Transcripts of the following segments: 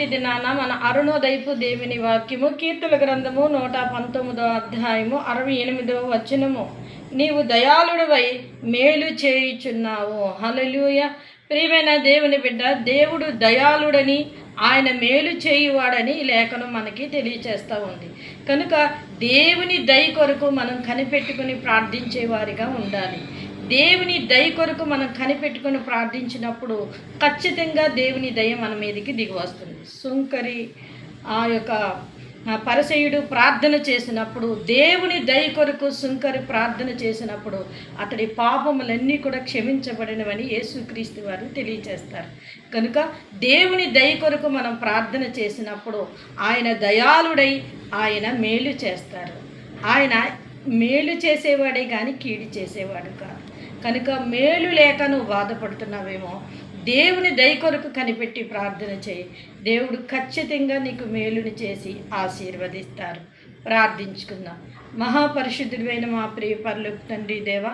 నేటి దినాన మన అరుణోదయపు దేవుని వాక్యము కీర్తన గ్రంథము 119 అధ్యాయము 68 వచనము. నీవు దయాళుడవై మేలు చేయుచున్నావు. హల్లెలూయా. ప్రియమైన దేవుని బిడ్డ, దేవుడు దయాళుడని, ఆయన మేలు చేయువాడని ఈ లేఖనం మనకి తెలియచేస్తూ ఉంది. కనుక దేవుని దయ కొరకు మనం కనిపెట్టుకుని ప్రార్థించే వారిగా ఉండాలి. దేవుని దయ కొరకు మనం కనిపెట్టుకుని ప్రార్థించినప్పుడు ఖచ్చితంగా దేవుని దయ మన మీదకి దిగి వస్తుంది. సుంకరి ఆ యొక్క పరిసయుడు ప్రార్థన చేసినప్పుడు, దేవుని దయ కొరకు సుంకరి ప్రార్థన చేసినప్పుడు అతడి పాపములన్నీ కూడా క్షమించబడినవని యేసుక్రీస్తు వారు తెలియచేస్తారు. కనుక దేవుని దయ కొరకు మనం ప్రార్థన చేసినప్పుడు ఆయన దయాళుడై ఆయన మేలు చేస్తారు. ఆయన మేలు చేసేవాడే కానీ కీడు చేసేవాడు కాదు. కనుక మేలు లేక నువ్వు బాధపడుతున్నావేమో, దేవుని దయ కొరకు కనిపెట్టి ప్రార్థన చేయి. దేవుడు ఖచ్చితంగా నీకు మేలుని చేసి ఆశీర్వదిస్తారు. ప్రార్థించుకుందాం. మహాపరిశుద్ధుడైన మా ప్రియ పరలోక తండ్రి దేవా,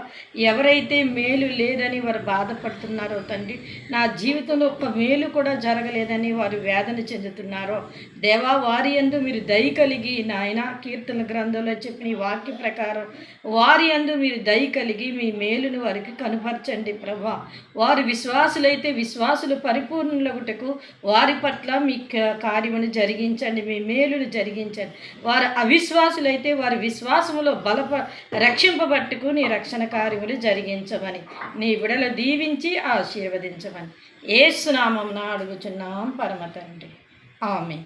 ఎవరైతే మేలు లేదని వారు బాధపడుతున్నారో తండ్రి, నా జీవితంలో ఒక్క మేలు కూడా జరగలేదని వారు వేదన చెందుతున్నారో దేవా, వారి యందు మీరు దయ కలిగి నాయన, కీర్తన గ్రంథంలో చెప్పిన ఈ వాక్య ప్రకారం వారి యందు మీరు దయ కలిగి మీ మేలును వారికి కనుపరచండి ప్రభా. వారు విశ్వాసులైతే విశ్వాసులు పరిపూర్ణులగుటకు వారి పట్ల మీ కార్యమును జరిగించండి, మీ మేలును జరిగించండి. వారు అవిశ్వాసులైతే వారి విశ్వాసములో రక్షింపబట్టుకు నీ రక్షణ కార్యములు జరిగించమని, నీ బిడలు దీవించి ఆశీర్వదించమని యేసు నామమున అడుగుచున్నాం పరమ తండ్రి. ఆమేన్.